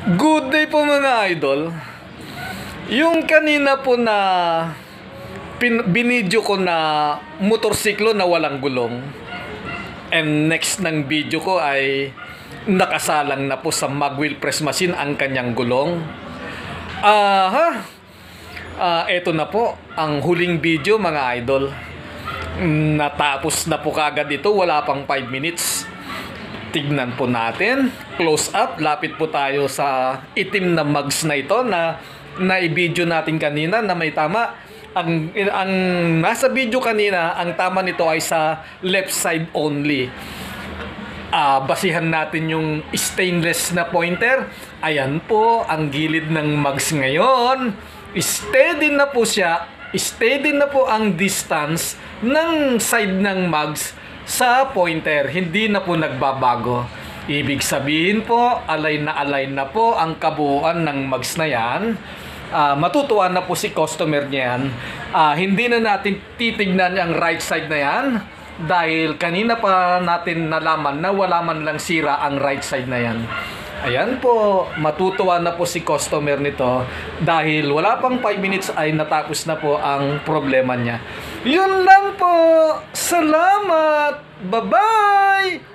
Good day po mga idol. Yung kanina po na binidyo ko na motorsiklo na walang gulong. And next ng video ko ay nakasalang na po sa mag-wheel press machine ang kanyang gulong. Eto na po ang huling video mga idol. Natapos na po kagad ito, wala pang 5 minutes. Tignan po natin, close up, lapit po tayo sa itim na mugs na ito na i-video natin kanina na may tama. Ang nasa video kanina, ang tama nito ay sa left side only. Basihan natin yung stainless na pointer. Ayan po ang gilid ng mugs ngayon. Steady na po siya. Steady na po ang distance ng side ng mugs sa pointer, hindi na po nagbabago. Ibig sabihin po, align na po ang kabuuan ng mugs na yan. Matutuwa na po si customer niyan. Hindi na natin titignan ang right side na yan dahil kanina pa natin nalaman na wala man lang sira ang right side na yan. Ayan po, matutuwa na po si customer nito dahil wala pang 5 minutes ay natapos na po ang problema niya. Yun lang po. Salamat. Bye-bye.